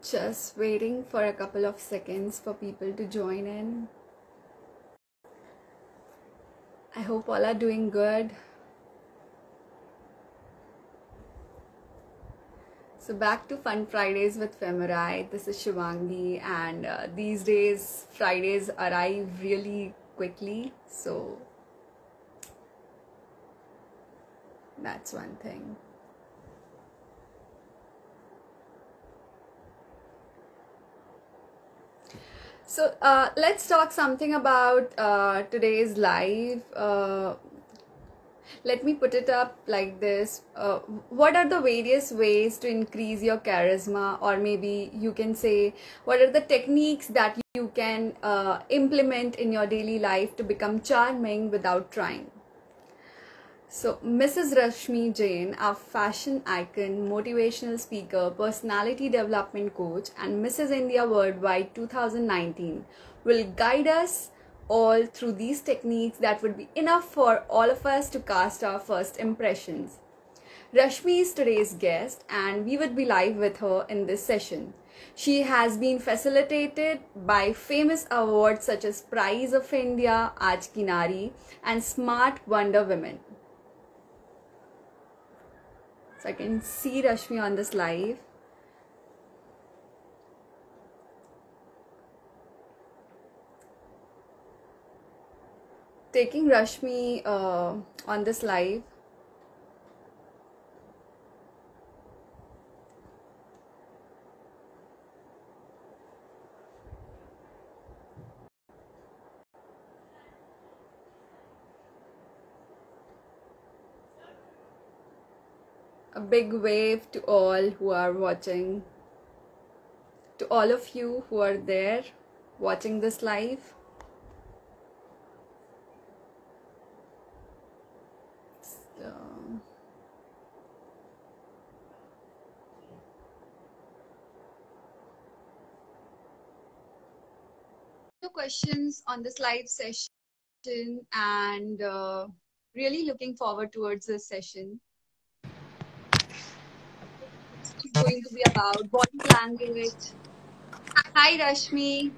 Just waiting for a couple of seconds for people to join in. I hope all are doing good. So back to Fun Fridays with Femurai. This is Shivangi, and these days Fridays arrive really quickly, so that's one thing. So let's talk something about today's live. Let me put it up like this. What are the various ways to increase your charisma, or maybe you can say, what are the techniques that you can implement in your daily life to become charming without trying? So, Mrs. Rashmi Jain, a fashion icon, motivational speaker, personality development coach, and Mrs. India Worldwide 2019, will guide us all through these techniques that would be enough for all of us to cast our first impressions. Rashmi is today's guest, and we would be live with her in this session. She has been facilitated by famous awards such as Prize of India, Aaj Ki Nari, and Smart Wonder Women. So I can see Rashmi on this live. Taking Rashmi on this live. A big wave to all who are watching, to all of you who are there watching this live. Questions on this live session, and really looking forward towards this session. It's going to be about body language. Hi Rashmi.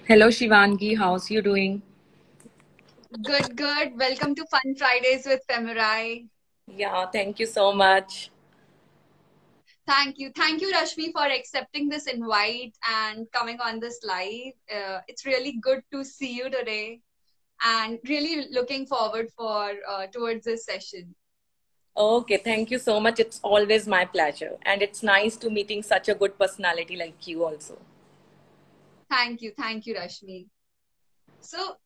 Hello Shivangi, how's you doing? Good, good. Welcome to Fun Fridays with Femurai. Yeah, thank you so much. Thank you. Thank you, Rashmi, for accepting this invite and coming on this live. It's really good to see you today, and really looking forward for towards this session. Okay, thank you so much. It's always my pleasure. And it's nice to meeting such a good personality like you also. Thank you, Rashmi. So,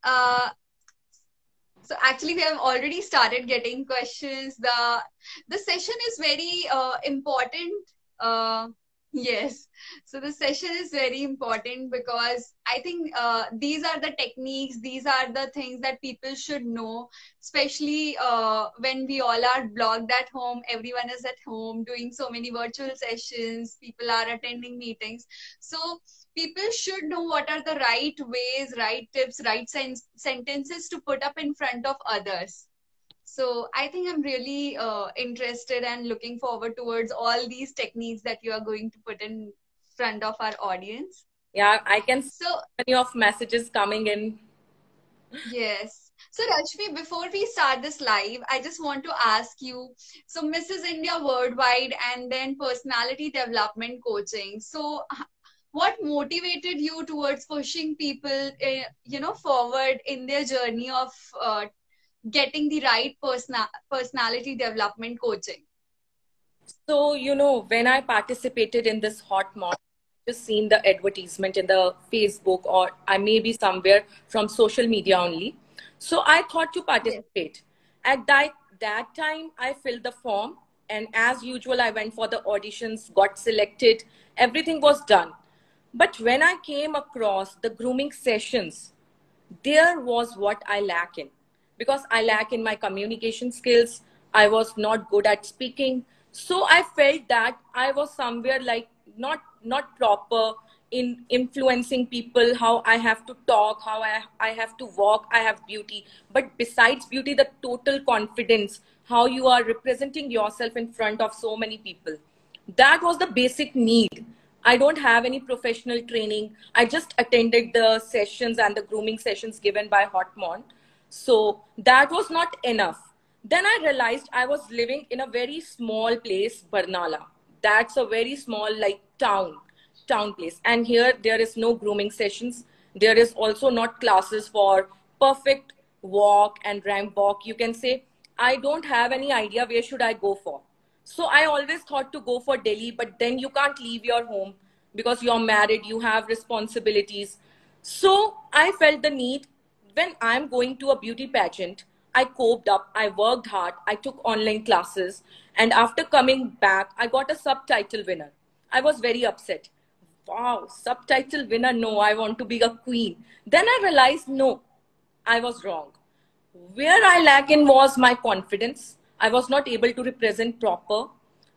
actually, we have already started getting questions. The session is very important. Yes, so the session is very important because I think these are the techniques, these are the things that people should know, especially when we all are blocked at home. Everyone is at home doing so many virtual sessions. People are attending meetings, so people should know what are the right ways, right tips, right sentences to put up in front of others. So I think I'm really interested and looking forward towards all these techniques that you are going to put in front of our audience. Yeah, I can see many of messages coming in. Yes. So Rashmi, before we start this live, I just want to ask you, so Mrs. India Worldwide and then personality development coaching. So what motivated you towards pushing people, forward in their journey of getting the right personality development coaching? So, when I participated in this hot morning, I just seen the advertisement in the Facebook, or I may be somewhere from social media only. So I thought to participate. Yes. At that time, I filled the form, and as usual, I went for the auditions, got selected, everything was done. But when I came across the grooming sessions, there was what I lack in, because I lack in my communication skills. I was not good at speaking. So I felt that I was somewhere like not proper in influencing people, how I have to talk, how I have to walk. I have beauty, but besides beauty, the total confidence, how you are representing yourself in front of so many people, that was the basic need I don't have any professional training. I just attended the sessions and the grooming sessions given by Hotmon. So that was not enough. Then I realized I was living in a very small place, Barnala. That's a very small, like, town place. And here there is no grooming sessions. There is also not classes for perfect walk and ramp walk. You can say, I don't have any idea where should I go for. So I always thought to go for Delhi, but then you can't leave your home because you're married, you have responsibilities. So I felt the need when I'm going to a beauty pageant. I coped up, I worked hard, I took online classes, and after coming back, I got a subtitle winner. I was very upset. Wow, subtitle winner, no, I want to be a queen. Then I realized, no, I was wrong. Where I lack in was my confidence. I was not able to represent proper.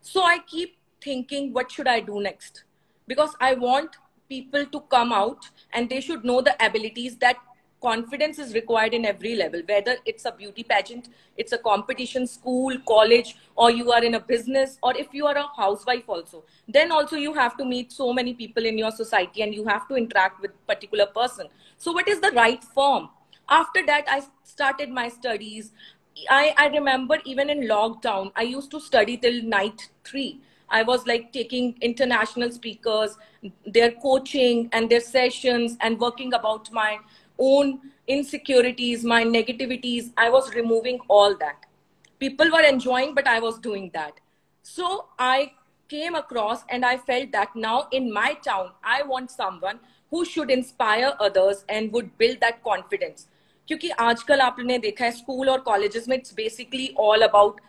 So I keep thinking, what should I do next? Because I want people to come out and they should know the abilities that confidence is required in every level, whether it's a beauty pageant, it's a competition, school, college, or you are in a business, or if you are a housewife also. Then also you have to meet so many people in your society and you have to interact with particular person. So what is the right form? After that, I started my studies. I remember even in lockdown, I used to study till night 3. I was like taking international speakers, their coaching and their sessions, and working about my own insecurities, my negativities. I was removing all that. People were enjoying, but I was doing that. So I came across and I felt that now in my town, I want someone who should inspire others and would build that confidence. क्योंकि आजकल आपने देखा है school और colleges में it's basically all about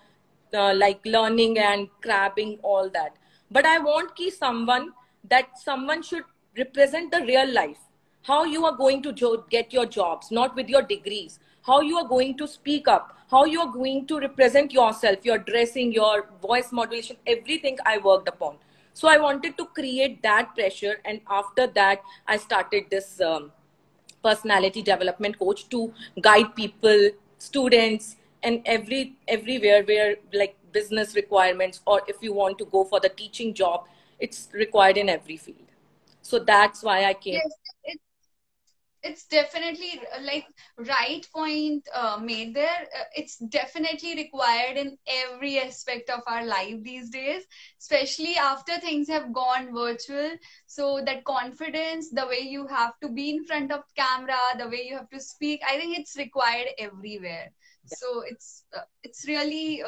like learning and crabbing all that, but I want ki someone should represent the real life, how you are going to get your jobs, not with your degrees, how you are going to speak up, how you are going to represent yourself, your dressing, your voice modulation, everything I worked upon. So I wanted to create that pressure, and after that I started this personality development coach to guide people, students, and everywhere where like business requirements, or if you want to go for the teaching job, it's required in every field. So that's why I came. Yes, it's definitely like right point made there. It's definitely required in every aspect of our life these days, especially after things have gone virtual. So that confidence, the way you have to be in front of camera, the way you have to speak, I think it's required everywhere. So it's really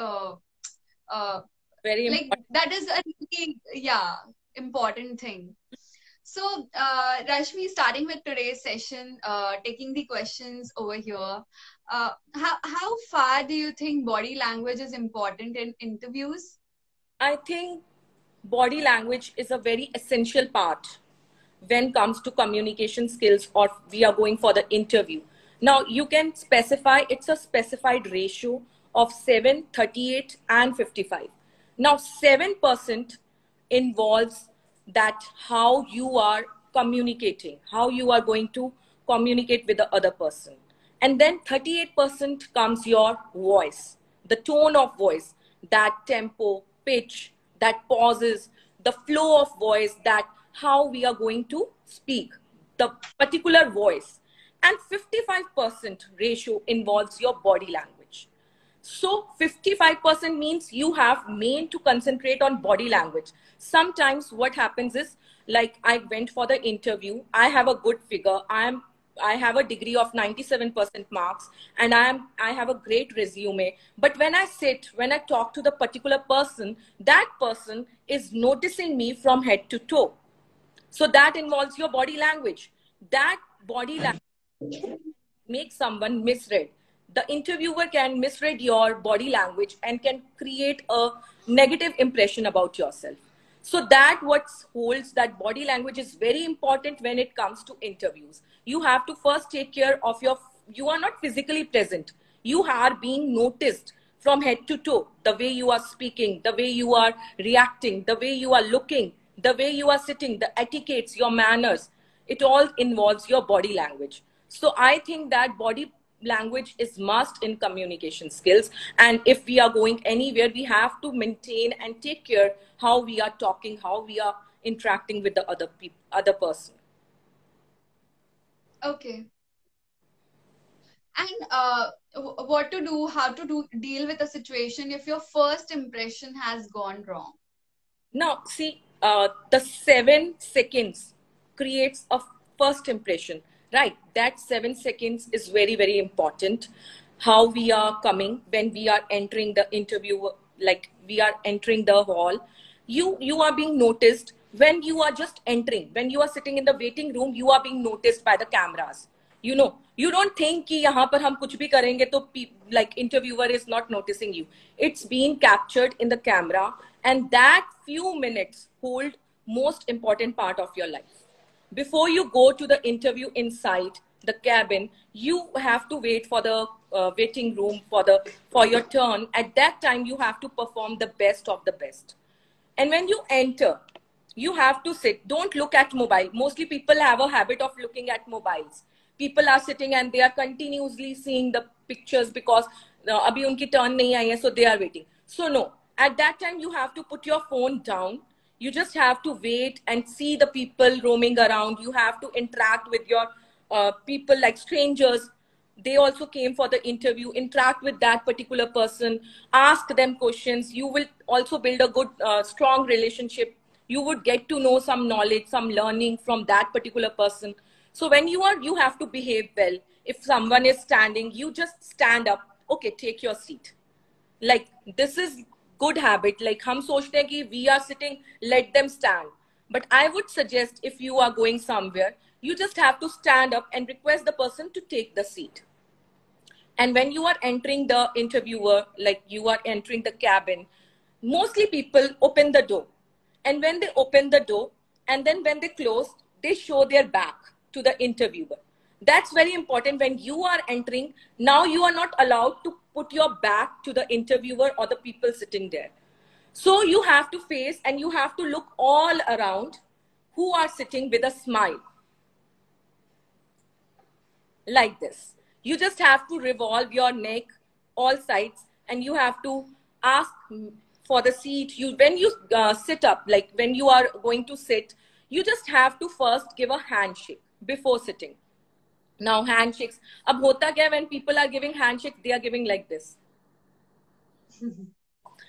Very like important. that is a really, yeah, important thing. So, Rashmi, starting with today's session, taking the questions over here, how far do you think body language is important in interviews? I think body language is a very essential part when comes to communication skills, or we are going for the interview. Now you can specify, it's a specified ratio of 7, 38, and 55. Now 7% involves that how you are communicating, how you are going to communicate with the other person. And then 38% comes your voice, the tone of voice, that tempo, pitch, that pauses, the flow of voice, that how we are going to speak, the particular voice. And 55% ratio involves your body language. So 55% means you have main to concentrate on body language. Sometimes what happens is, like I went for the interview, I have a good figure, I have a degree of 97% marks, and I have a great resume. But when I talk to the particular person, that person is noticing me from head to toe. So that involves your body language. That body language makes someone misread. The interviewer can misread your body language and can create a negative impression about yourself. So that what holds that body language is very important when it comes to interviews. You have to first take care of you are not physically present. You are being noticed from head to toe. The way you are speaking, the way you are reacting, the way you are looking, the way you are sitting, the etiquettes, your manners, it all involves your body language. So I think that language is must in communication skills. And if we are going anywhere, we have to maintain and take care how we are talking, how we are interacting with the other person. Okay. And what to do, how to deal with a situation if your first impression has gone wrong? Now, see, the 7 seconds creates a first impression, right? That 7 seconds is very, very important. How we are coming when we are entering the interview, like we are entering the hall, you are being noticed when you are just entering. When you are sitting in the waiting room, you are being noticed by the cameras. You don't think कि यहाँ पर हम कुछ भी करेंगे तो like interviewer is not noticing you. It's being captured in the camera, and that few minutes hold most important part of your life. Before you go to the interview inside the cabin, you have to wait for the waiting room for your turn. At that time, you have to perform the best of the best. And when you enter, you have to sit. Don't look at mobile. Mostly people have a habit of looking at mobiles. People are sitting and they are continuously seeing the pictures because abhi unki turn nahi aayi hai, so they are waiting. So no, at that time you have to put your phone down. You just have to wait and see the people roaming around. You have to interact with your people like strangers. They also came for the interview. Interact with that particular person, ask them questions. You will also build a good strong relationship. You would get to know some knowledge, some learning from that particular person. So when you have to behave well. If someone is standing, you just stand up. Okay, take your seat. Like this is good habit. Like hum sochte hain ki we are sitting, let them stand. But I would suggest if you are going somewhere, you just have to stand up and request the person to take the seat. And when you are entering the interviewer, like you are entering the cabin, mostly people open the door. And when they open the door, and then when they close, they show their back to the interviewer. That's very important. When you are entering, now you are not allowed to put your back to the interviewer or the people sitting there. So you have to face and you have to look all around who are sitting with a smile. Like this. You just have to revolve your neck all sides and you have to ask for the seat. When you sit up, like when you are going to sit, you just have to first give a handshake before sitting. Now handshakes, ab hota kya, when people are giving handshake, they are giving like this.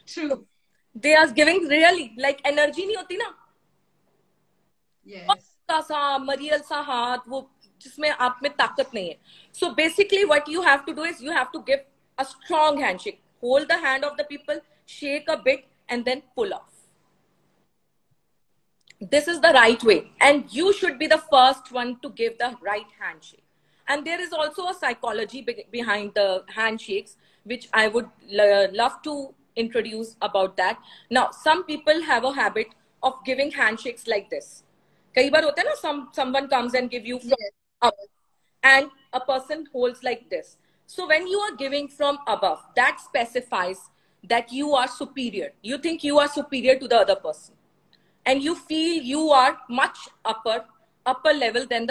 True. They are giving really like energy nahi hoti na. Yes. सा मरियल सा हाथ वो जिसमें आप में ताकत नहीं है. So basically what you have to do is you have to give a strong handshake. Hold the hand of the people, shake a bit and then pull off. This is the right way, and you should be the first one to give the right handshake. And there is also a psychology behind the handshakes, which I would love to introduce about that. Now, some people have a habit of giving handshakes like this. कई बार होता है ना, someone comes and give you from up, and a person holds like this. So when you are giving from above, that specifies that you are superior. You think you are superior to the other person, and you feel you are much upper level than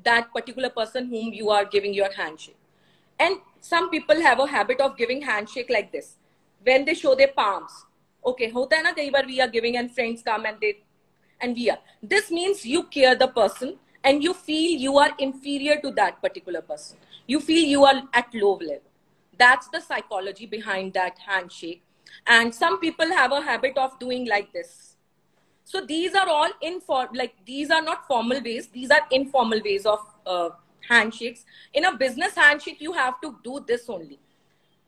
that particular person whom you are giving your handshake. And some people have a habit of giving handshake like this when they show their palms. Okay, hota hai na, kai baar we are giving and friends come and we are. This means you care the person and you feel you are inferior to that particular person. You feel you are at low level. That's the psychology behind that handshake. And some people have a habit of doing like this. So these are all these are not formal ways. These are informal ways of handshakes. In a business handshake, you have to do this only.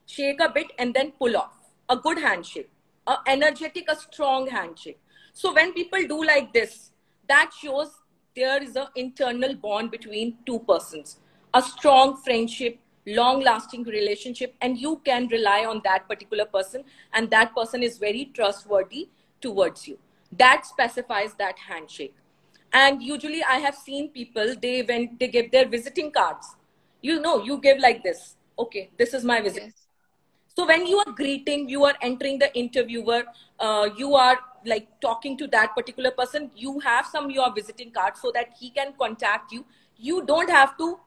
Shake a bit and then pull off. A good handshake. A energetic, a strong handshake. So when people do like this, that shows there is an internal bond between two persons. A strong friendship, long-lasting relationship, and you can rely on that particular person, and that person is very trustworthy towards you. That specifies that handshake. And usually I have seen people, when they give their visiting cards, you give like this. Okay, this is my visit. Yes. So when you are greeting, you are entering the interviewer, you are like talking to that particular person, you have your visiting card so that he can contact you. You don't have to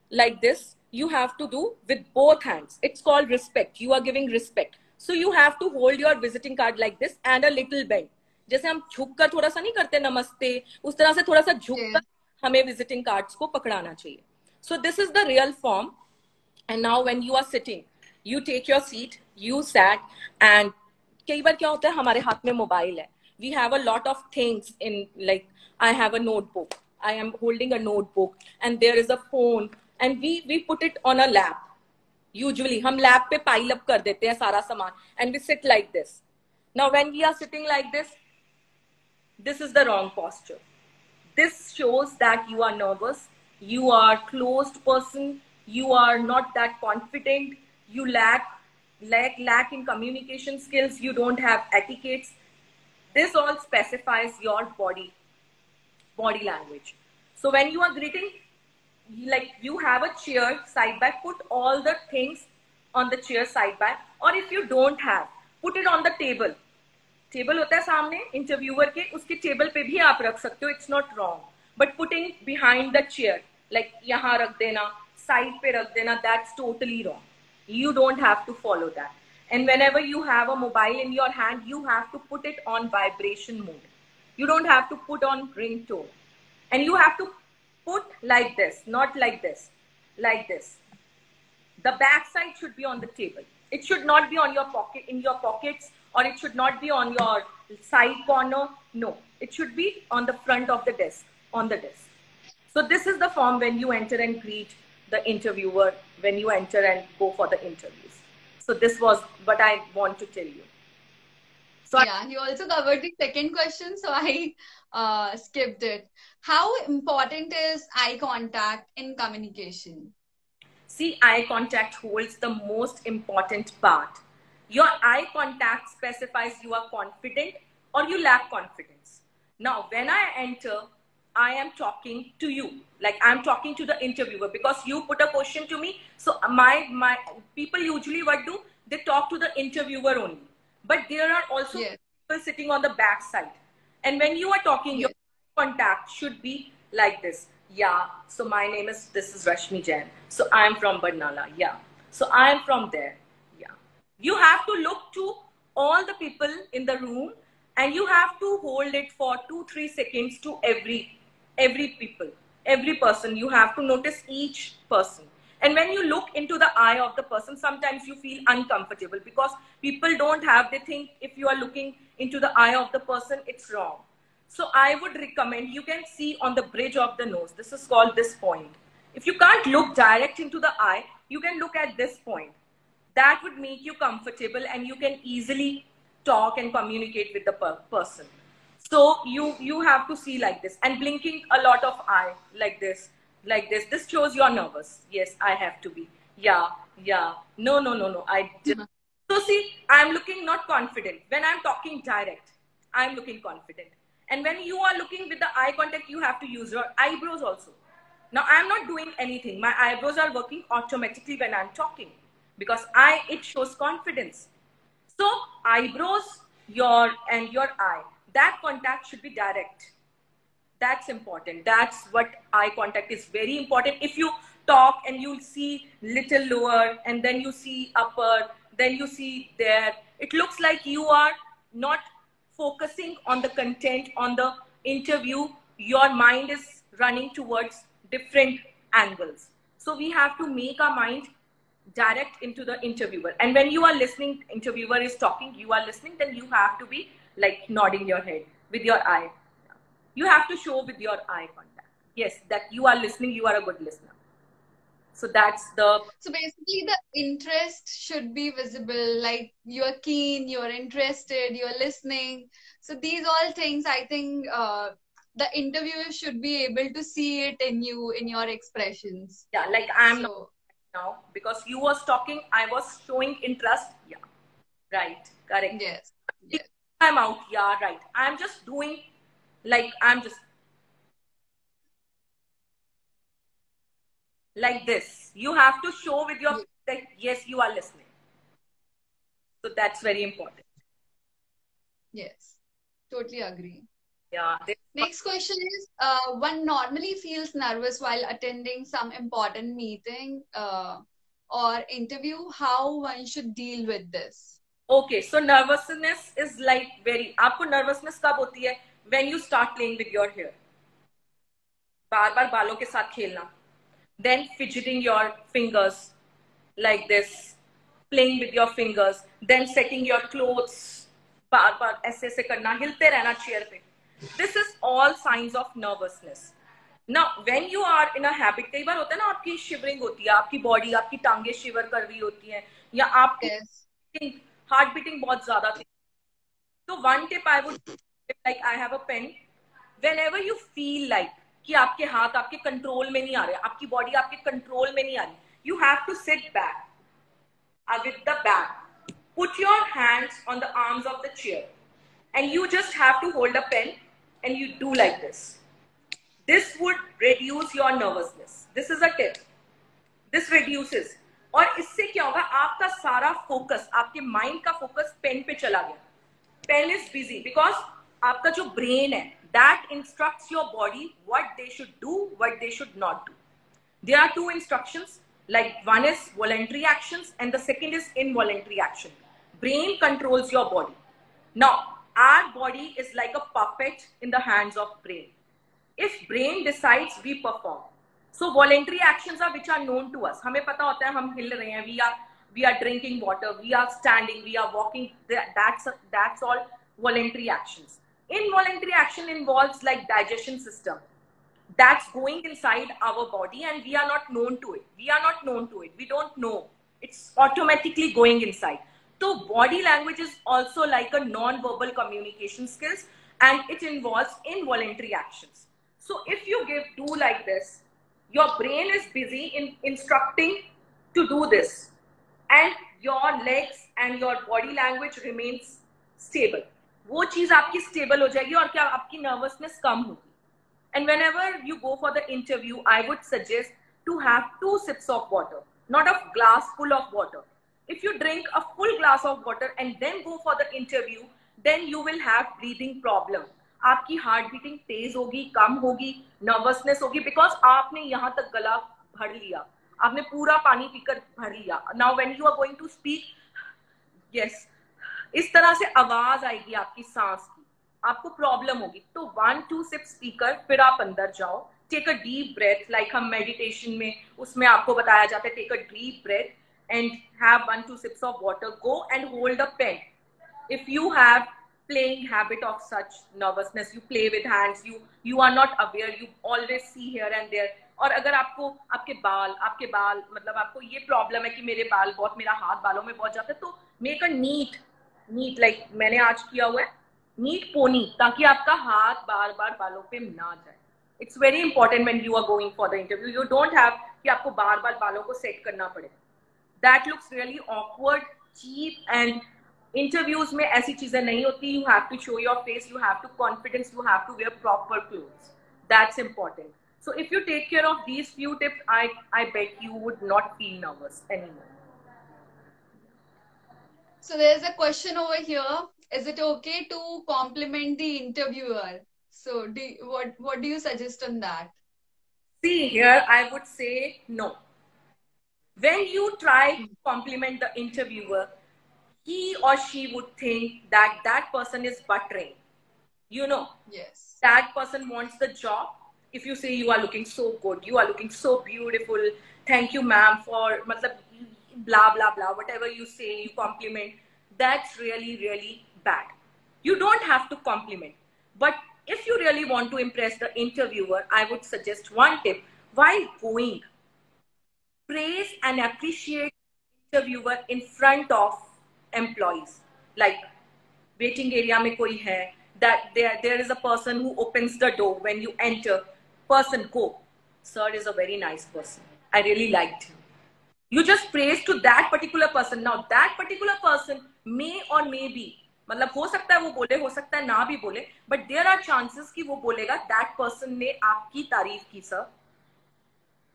like this. you have to do with both hands. It's called respect. You are giving respect. So you have to hold your visiting card like this and a little bend. जैसे हम झुक कर थोड़ा सा नहीं करते नमस्ते, उस तरह से थोड़ा सा झुक कर Yes. हमें विजिटिंग कार्ड्स को पकड़ाना चाहिए. So this is the real form. And now when you are sitting, you take your seat, you sat, and कई बार क्या होता है हमारे हाथ में मोबाइल है. We have a lot of things in, like I have a notebook. I am holding a notebook and there is a phone and we put it on a lap. Usually हम lap पे pile up कर देते हैं सारा सामान and we sit like this. Now when we are sitting like this is the wrong posture. This shows that you are nervous, you are closed person, you are not that confident, you lack in communication skills, you don't have etiquettes. This all specifies your body language. So when you are greeting, like you have a chair side by, put all the things on the chair side by, or if you don't have, put it on the table. Table होता है सामने interviewer के, उसके table पे भी आप रख सकते हो. It's not wrong, but putting behind the chair, like यहाँ रख देना, साइड पे रख देना, that's totally wrong. You don't have to follow that. And whenever you have a mobile in your hand, you have to put it on vibration mode. You don't have to put on ringtone. And you have to put like this, not like this, like this. The back side should be on the table. It should not be on your pocket, in your pockets, or it should not be on your side corner. No, it should be on the front of the desk, on the desk. So this is the form when you enter and greet the interviewer, when you enter and go for the interviews. So this was what I want to tell you. So Yeah, you also covered the second question, so I skipped it. How important is eye contact in communication? See, eye contact holds the most important part. Your eye contact specifies you are confident or you lack confidence. Now, when I enter, I am talking to you. Like I'm talking to the interviewer because you put a question to me. So my people usually what do? They talk to the interviewer only. But there are also Yes. people sitting on the back side. And when you are talking, your Yes. contact should be like this. Yeah, so my name is, this is Rashmi Jain. So I'm from Barnala. Yeah. So I'm from there. Yeah. You have to look to all the people in the room and you have to hold it for 2-3 seconds to every people, every person. You have to notice each person. And when you look into the eye of the person, sometimes you feel uncomfortable because people don't have, they think if you are looking into the eye of the person, it's wrong. So I would recommend, you can see on the bridge of the nose, this is called this point. If you can't look direct into the eye, you can look at this point. That would make you comfortable and you can easily talk and communicate with the person. So you have to see like this and blinking a lot of eye like this, like this. This shows you're nervous. Yes, I have to be. Yeah, yeah. No, no, no, no. I just. So see, I'm looking not confident. When I'm talking direct, I'm looking confident. And when you are looking with the eye contact, you have to use your eyebrows also. Now I'm not doing anything. My eyebrows are working automatically when I'm talking because it shows confidence. So eyebrows, your eye, that contact should be direct. That's important. That's what eye contact is very important. If you talk and you see little lower and then you see upper, then you see there, it looks like you are not focusing on the content, on the interview. Your mind is running towards different angles. So we have to make our mind direct into the interviewer. And when you are listening, interviewer is talking, you are listening, then you have to be like nodding your head with your eye. You have to show with your eye contact. Yes, that you are listening, you are a good listener. So that's the... So basically the interest should be visible, like you're keen, you're interested, you're listening. So these all things, I think the interviewer should be able to see it in you, in your expressions. Yeah, like I'm not So, now because you was talking, I was showing interest. Yeah, right, correct. yes, yes. I'm out. Yeah, right. I'm just doing like I'm just like this. You have to show with your that yes, you are listening. So that's very important. Yes, totally agree. Yeah. Next question is, one normally feels nervous while attending some important meeting or interview. How one should deal with this? Okay, so nervousness is like very, आपको nervousness कब होती है? When you start playing with your hair. बार बार बालों के साथ खेलना. Then fidgeting your fingers like this, playing with your fingers, then setting your clothes, बार बार ऐसे ऐसे करना, हिलते रहना चेयर पे. This is all signs of nervousness. Now, when you are in a habit, कई बार होता है ना आपकी शिवरिंग होती है, आपकी बॉडी, आपकी टांगे शिवर कर रही होती हैं, या Yes. आपकी हार्ट बीटिंग बहुत ज्यादा थी. So one tip I would like, I have a pen. Whenever you feel like कि आपके हाथ आपके कंट्रोल में नहीं आ रहे, आपकी बॉडी आपके कंट्रोल में नहीं आ रही, you have to sit back with the back. Put your hands on the arms of the chair, and you just have to hold a pen, and you do like this. This would reduce your nervousness. This is a tip. This reduces. और इससे क्या होगा, आपका सारा focus, आपके mind का focus pen पे चला गया. Pen is busy because आपका जो brain है, that instructs your body what they should do, what they should not do. There are two instructions, like one is voluntary actions and the second is involuntary action. Brain controls your body. Now, our body is like a puppet in the hands of brain. If brain decides, we perform. So voluntary actions are which are known to us. हमें पता होता है हम हिल रहे हैं, we are drinking water, we are standing, we are walking. That's all voluntary actions. Involuntary action involves like digestion system. That's going inside our body and we are not known to it. We don't know. It's automatically going inside. So body language is also like a non-verbal communication skills and it involves involuntary actions. So if you do like this, your brain is busy in instructing to do this and your legs and your body language remains stable. वो चीज आपकी stable हो जाएगी और क्या आपकी nervousness कम होगी. And whenever you go for the interview, I would suggest to have 2 sips of water, not a glass full of water. If you drink a full glass of water and then go for the interview, then you will have breathing problem. आपकी heart beating तेज होगी, कम होगी, nervousness होगी, because आपने यहाँ तक गला भर लिया, आपने पूरा पानी पीकर भर लिया. Now when you are going to speak, yes, इस तरह से आवाज आएगी आपकी सांस की, आपको प्रॉब्लम होगी. तो 1-2 सिप्स पीकर फिर आप अंदर जाओ. Take a deep breath, like हम मेडिटेशन में उसमें आपको बताया जाता है, take a deep breath and have 1-2 sips of water. Go and hold a pen. If you have playing habit of such nervousness, you play with hands, you are not aware, you always see here and there. और अगर आपको आपके बाल मतलब आपको ये problem है कि मेरे बाल बहुत, मेरा हाथ बालों में बहुत जाता है, तो मेक अ नीट लाइक मैंने आज किया हुआ है, नीट पोनी, ताकि आपका हाथ बार बार बालों पे ना जाए. It's very important when you are going for the interview. You don't have कि आपको बार बार बालों को सेट करना पड़े. That looks really awkward, cheap, and interviews में ऐसी चीजें नहीं होती. You have to show your face, you have to confidence, you have to wear proper clothes. That's important. So if you take care of these few tips, I bet you would not feel nervous anymore. So there's a question over here. Is it okay to compliment the interviewer? So what do you suggest on that? See, here I would say no. When you try to compliment the interviewer, he or she would think that that person is buttering. You know, Yes. that person wants the job. If you say you are looking so good, you are looking so beautiful, thank you ma'am for matlab, blah blah blah, whatever you say, you compliment, that's really really bad. You don't have to compliment, but if you really want to impress the interviewer, I would suggest one tip. While going, praise and appreciate interviewer in front of employees. Like waiting area में कोई है, that there is a person who opens the door when you enter. Person, go. Sir is a very nice person. I really liked him. You just praise to that particular person. Now that particular person may or may be, मतलब हो सकता है वो बोले, हो सकता है ना भी बोले, but there are chances कि वो बोलेगा that person ने आपकी तारीफ की sir.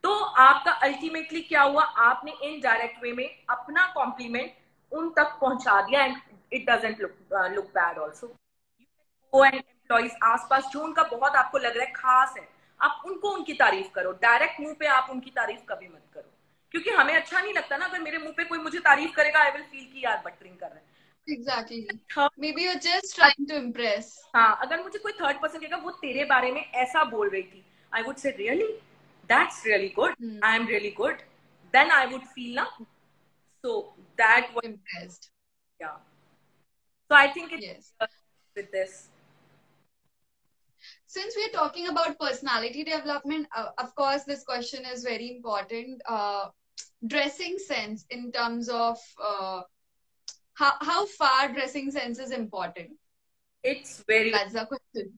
तो आपका अल्टीमेटली क्या हुआ, आपने इनडायरेक्ट वे में अपना कॉम्प्लीमेंट उन तक पहुंचा दिया, and it doesn't look bad. Also go and employees आसपास जो उनका बहुत आपको लग रहा है खास है, आप उनको उनकी तारीफ करो। डायरेक्ट मुंह पे आप उनकी तारीफ कभी मत करो, क्योंकि हमें अच्छा नहीं लगता ना अगर मेरे मुंह पे कोई मुझे तारीफ करेगा, आई विल फील कि यार बटरिंग कर रहा है। Exactly. Third, Maybe you're just trying to impress. हाँ, अगर मुझे कोई थर्ड पर्सन कहेगा वो तेरे बारे में ऐसा बोल रही थी, I would say really, that's really good, I am really good, then I would feel ना, so that was, Impressed. yeah, so I think it's Yes. with this. Since we're talking about personality development, of course, this question is very important. Dressing sense in terms of how far dressing sense is important. It's very, That's the question.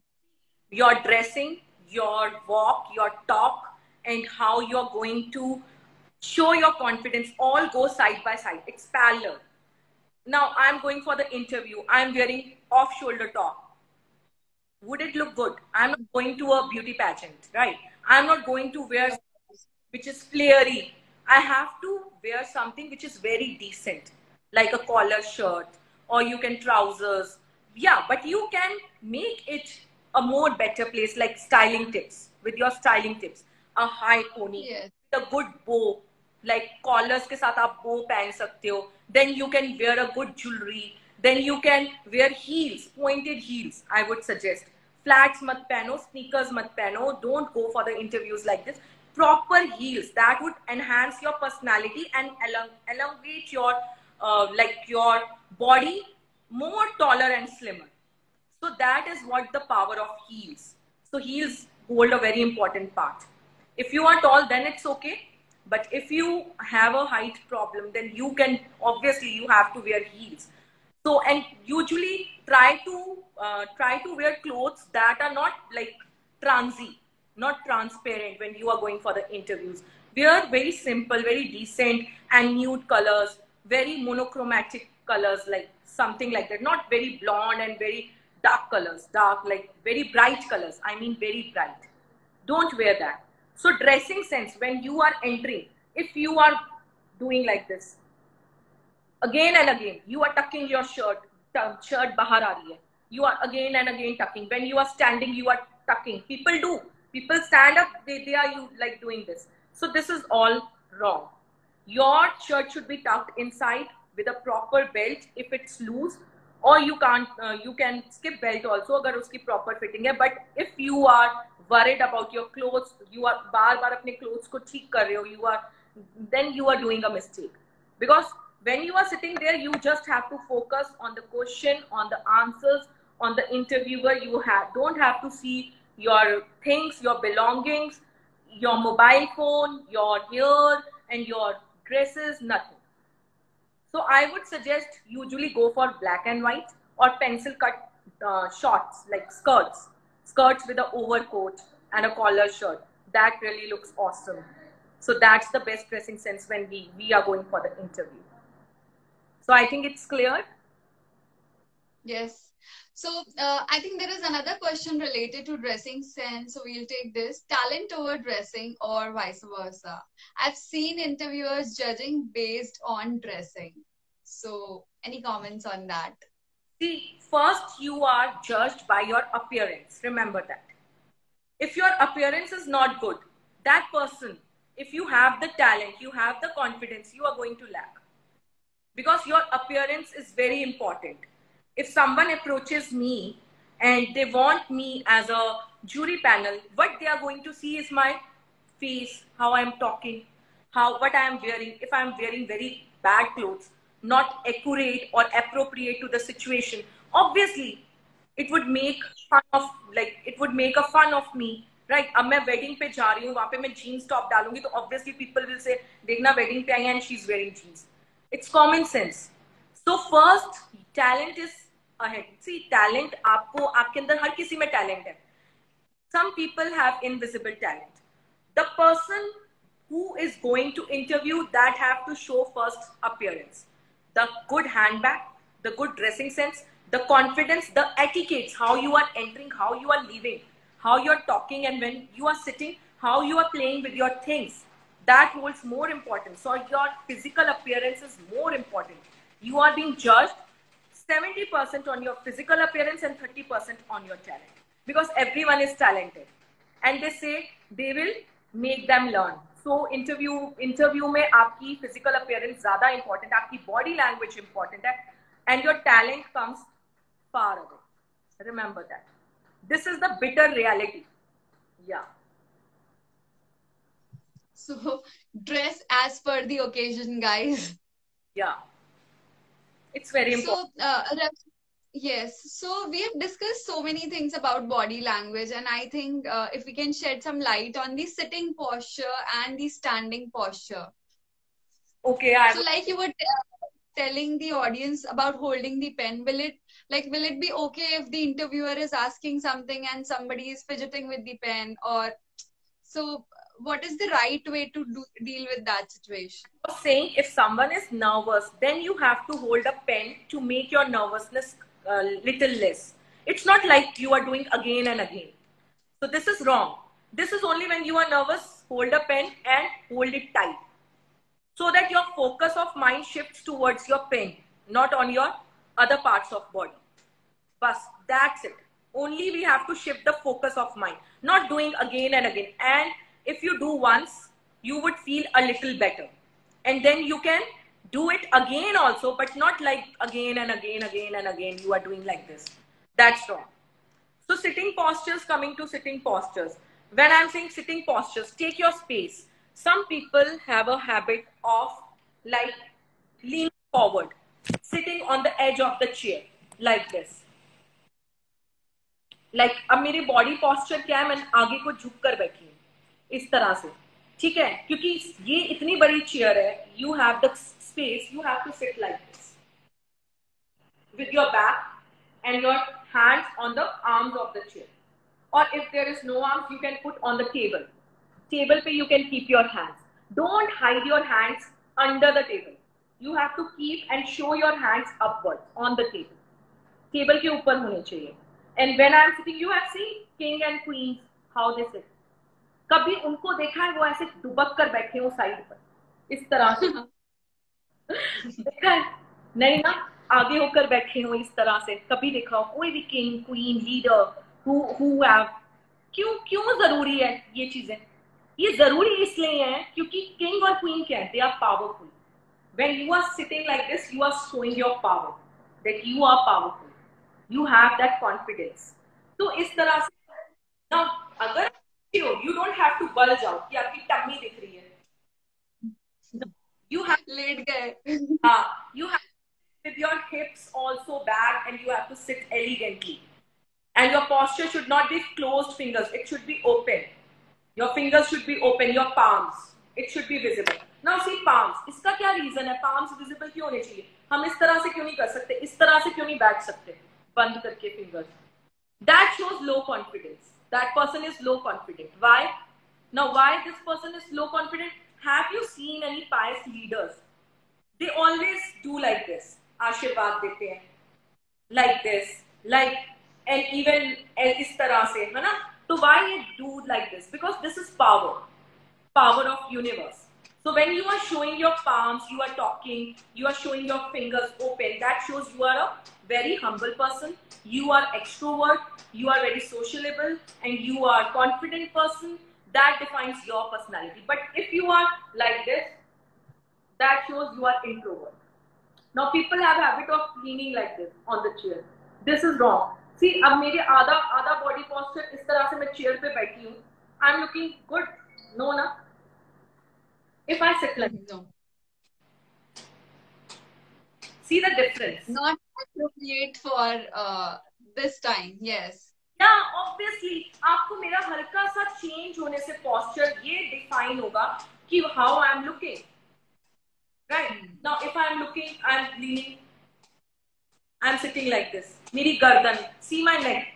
your dressing, your walk, your talk, and how you're going to show your confidence all go side by side. It's parallel. Now I'm going for the interview. I'm wearing off shoulder top. Would it look good? I'm not going to a beauty pageant, right? I'm not going to wear which is flary. I have to wear something which is very decent, like a collar shirt, or you can trousers. Yeah, but you can make it a more better place, like styling tips, with your styling tips. A high pony, Yes. with a good bow, like collars के साथ आप bow पहन सकते हो. Then you can wear a good jewelry. Then you can wear heels, pointed heels, I would suggest. Flats mat pehno, sneakers mat pehno. Don't go for the interviews like this. Proper heels that would enhance your personality and elongate your like your body more taller and slimmer. So that is what the power of heels. So heels hold a very important part. If you are tall, then it's okay. But if you have a height problem, then you can, obviously you have to wear heels. So, and usually try to wear clothes that are not like transy, not transparent when you are going for the interviews. Wear very simple, very decent and nude colors, very monochromatic colors, like something like that. Not very blonde and very dark colors, dark, like very bright colors. I mean very bright. Don't wear that. So dressing sense, when you are entering, if you are doing like this, again and again, you are tucking your shirt bahar aa rahi hai. You are again and again tucking. When you are standing, you are tucking. People do. People stand up, they are you like doing this. So this is all wrong. Your shirt should be tucked inside with a proper belt if it's loose, or you can skip belt also agar uski proper fitting hai. But if you are worried about your clothes, you are bar apne clothes ko theek kar rahe ho, then you are doing a mistake. Because when you are sitting there, you just have to focus on the question, on the answers, on the interviewer. You don't have to see your things, your belongings, your mobile phone, your hair and your dresses, nothing. So I would suggest usually go for black and white or pencil cut shorts, like skirts with an overcoat and a collar shirt. That really looks awesome. So that's the best dressing sense when we are going for the interview. So I think it's clear. Yes. So I think there is another question related to dressing sense. So we'll take this. Talent over dressing or vice versa. I've seen interviewers judging based on dressing. So any comments on that? See, first you are judged by your appearance. Remember that. If your appearance is not good, that person, if you have the talent, you have the confidence, you are going to lack. Because your appearance is very important. If someone approaches me and they want me as a jury panel, what they are going to see is my face, how I am talking, what I am wearing. If I am wearing very bad clothes, not accurate or appropriate to the situation, obviously it would make a fun of me, right? अब मैं wedding पे जा रही हूँ, वहाँ पे मैं jeans top डालूंगी, तो obviously people will say, देखना wedding पे आई है and she's wearing jeans. It's common sense. So first, talent is ahead. See, talent आपके अंदर हर किसी में talent है. Some people have invisible talent. The person who is going to interview, that have to show first appearance, the good handbag, the good dressing sense, the confidence, the etiquettes, how you are entering, how you are leaving, how you are talking, and when you are sitting, how you are playing with your things. That holds more importance. So your physical appearance is more important. You are being judged 70% on your physical appearance and 30% on your talent. because everyone is talented. And they say they will make them learn. So interview में आपकी physical appearance ज़्यादा important, आपकी body language important है, and your talent comes far away. Remember that. This is the bitter reality. Yeah. So dress as per the occasion, guys. Yeah. It's very important. So, yes, so we have discussed so many things about body language, and I think if we can shed some light on the sitting posture and the standing posture. Okay, so like you were telling the audience about holding the pen, will it be okay if the interviewer is asking something and somebody is fidgeting with the pen, or so what is the right way to deal with that situation? I was saying, if someone is nervous, then you have to hold a pen to make your nervousness little less. It's not like you are doing again and again. So this is wrong. This is only when you are nervous, hold a pen and hold it tight, so that your focus of mind shifts towards your pen, not on your other parts of body. But that's it. Only we have to shift the focus of mind, not doing again and again. And if you do once, you would feel a little better. And then you can do it again also, but not like again and again you are doing like this. That's wrong. So sitting postures, coming to sitting postures. When I'm saying sitting postures, take your space. Some people have a habit of like leaning forward, sitting on the edge of the chair like this. Like अब मेरी body posture क्या है, मैं आगे को झुक कर बैठी हूँ इस तरह से, ठीक है, क्योंकि ये इतनी बड़ी चेयर है. You have the space, you have to sit like this with your back and your hands on the arms of the chair. Or if there is no arms, you can put on the table. Table pe you can keep your hands. Don't hide your hands under the table. You have to keep and show your hands upwards on the table. Table के ऊपर होने चाहिए. And when I am sitting, you have seen king and queens how they sit. कभी उनको देखा है वो ऐसे दुबक कर बैठे हो साइड पर इस तरह से? देखा है? नहीं ना, आगे होकर बैठे हो इस तरह से. कभी देखा हो कोई भी king queen leader who have? क्यों जरूरी है ये चीजें? ये जरूरी इसलिए है क्योंकि किंग और क्वीन क्या है? They are powerful. When you are sitting like this, you are showing your power, that you are powerful. You have that confidence. तो इस तरह से ना, अगर you don't have to bulge out कि आपकी टम्मी दिख रही है. You have लेट गए. You have with your hips also back, and you have to sit elegantly. And your posture should not be closed fingers. It should be open. Your fingers should be open. Your palms. It should be visible. Now see palms. इसका क्या reason है? Palms visible क्यों होने चाहिए? हम इस तरह से क्यों नहीं कर सकते? इस तरह से क्यों नहीं बैठ सकते? बंद करके fingers. That shows low confidence. That person is low confident. Why? Now why this person is low confident? Have you seen any pious leaders? They always do like this. आशीर्वाद देते हैं. Like this. Like, and even इस तरह से, है ना? So why you do like this? Because this is power. Power of universe. So when you are showing your palms, you are talking, you are showing your fingers open, that shows you are a very humble person, you are extrovert, you are very sociable, and you are confident person. That defines your personality. But if you are like this, that shows you are introvert. Now people have a habit of leaning like this on the chair. This is wrong. See, अब मेरे आधा body posture इस तरह से मैं chair पे बैठी हूँ. I'm looking good. No, na? If I sit like No. See the difference. Not appropriate for this time. Yes. Yeah, obviously. आपको मेरा हल्का सा change होने से posture ये define होगा कि how I am looking. Right? Now, if I am looking, I am leaning. I am sitting like this. मेरी गर्दन. See my neck.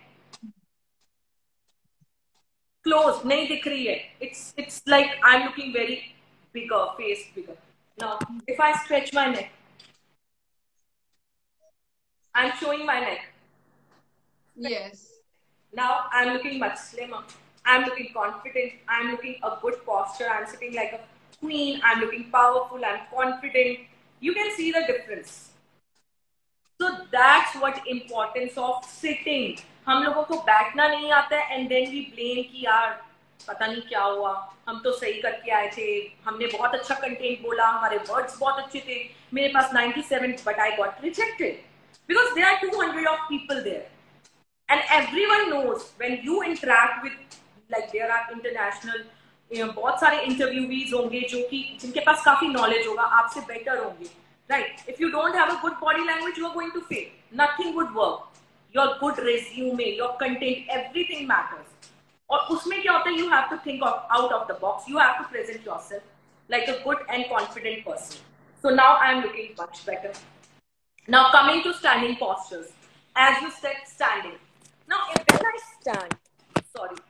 Closed. नहीं दिख रही है. It's like I am looking very bigger, face bigger. Now, if I stretch my neck, I'm showing my neck. Yes. Now I'm looking much slimmer. I'm looking confident. I'm looking a good posture. I'm sitting like a queen. I'm looking powerful. I'm confident. You can see the difference. So that's what importance of sitting. हम लोगों को बैठना नहीं आता है and then we blame कि यार पता नहीं क्या हुआ, हम तो सही करके आए थे, हमने बहुत अच्छा कंटेंट बोला, हमारे वर्ड्स बहुत अच्छे थे, मेरे पास 97 but I got rejected because there are 200 of people there and everyone knows when you interact with like there are international बहुत सारे इंटरव्यूवीज होंगे जो कि जिनके पास काफी नॉलेज होगा, आपसे बेटर होंगे, right? If you don't have a good body language you are going to fail, nothing would work, your good resume, your content, everything matters. और उसमें क्या होता है, you have to think out of the box, you have to present yourself like a good and confident person. So now I am looking much better. Now coming to standing postures, as you said, standing. Now if when I stand, sorry,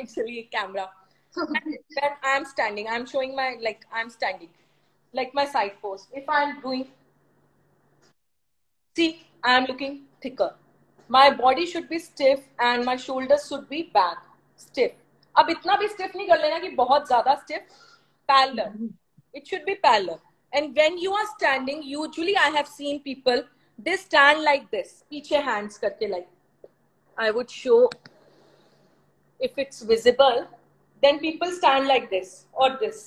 actually camera. When I am standing, I am showing my like I am standing, like my side pose. If I am doing, see, I am looking thicker. My body should be stiff and my shoulders should be back, stiff. अब इतना भी stiff नहीं कर लेना कि बहुत ज़्यादा stiff. Parallel. It should be parallel. And when you are standing, usually I have seen people, they stand like this, पीछे hands करके, like I would show if it's visible, then people stand like this or this.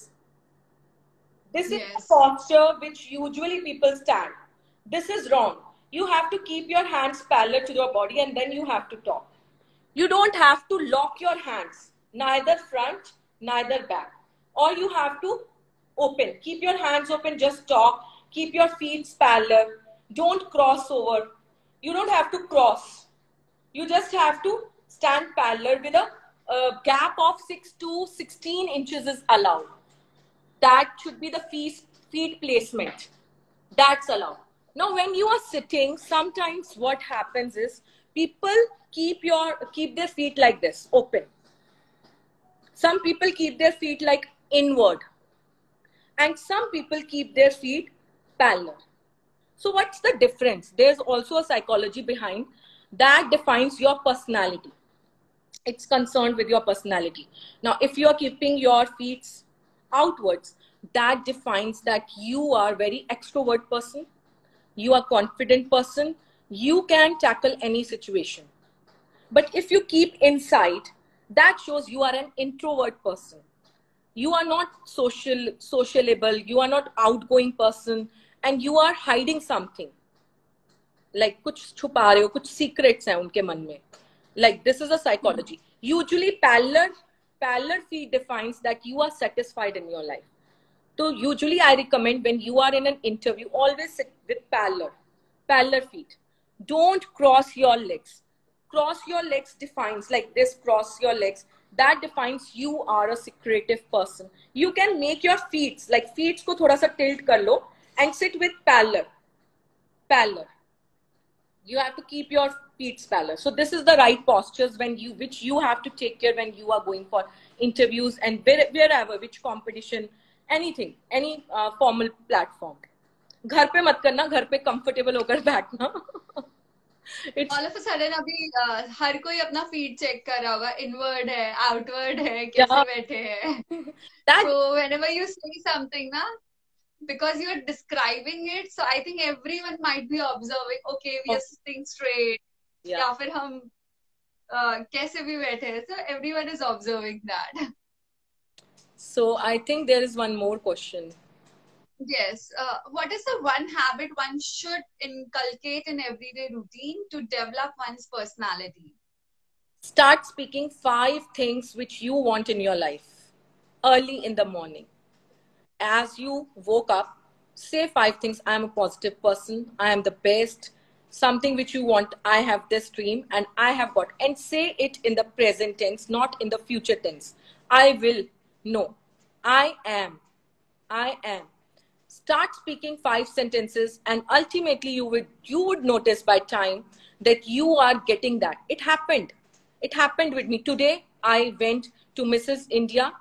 This is a posture which usually people stand. This is wrong. You have to keep your hands parallel to your body and then you have to talk. You don't have to lock your hands, neither front, neither back. Or you have to open. Keep your hands open, just talk. Keep your feet parallel. Don't cross over. You don't have to cross. You just have to stand parallel with a gap of 6 to 16 inches is allowed. That should be the feet placement. That's allowed. Now, when you are sitting, sometimes what happens is people keep their feet like this, open. Some people keep their feet like inward. And some people keep their feet parallel. So what's the difference? There's also a psychology behind that defines your personality. It's concerned with your personality. Now, if you're keeping your feet outwards, that defines that you are very extrovert person. You are confident person. You can tackle any situation. But if you keep inside, that shows you are an introvert person. You are not sociable, you are not outgoing person, and you are hiding something. Like कुछ छुपा रहे हो, कुछ secrets हैं उनके मन में. Like this is a psychology. Usually parallel feet defines that you are satisfied in your life. So usually I recommend when you are in an interview, always sit with parallel feet. Don't cross your legs. Cross your legs defines like this, cross your legs. That defines you are a secretive person. You can make your feet like feet को थोड़ा सा tilt कर लो and sit with parallel. You have to keep your feet parallel. So this is the right postures which you have to take care when you are going for interviews and wherever, which competition, anything, any formal platform. घर पे मत करना, घर पे comfortable होकर बैठना. All of a sudden अभी हर कोई अपना फीट चेक कर रहा होगा, इनवर्ड है, आउटवर्ड है, कैसे बैठे हैं. So whenever you say something ना, because you're describing it, so I think everyone might be observing, okay, we are sitting straight, या फिर हम कैसे भी बैठे हैं. So everyone is observing that. So I think there is one more question. Yes. What is the one habit one should inculcate in everyday routine to develop one's personality? Start speaking 5 things which you want in your life early in the morning. As you woke up, say 5 things. I am a positive person. I am the best. Something which you want. I have this dream and I have got. And say it in the present tense, not in the future tense. I will. No. I am. Start speaking 5 sentences and ultimately you would notice by time that you are getting that. It happened with me. Today I went to Mrs. India,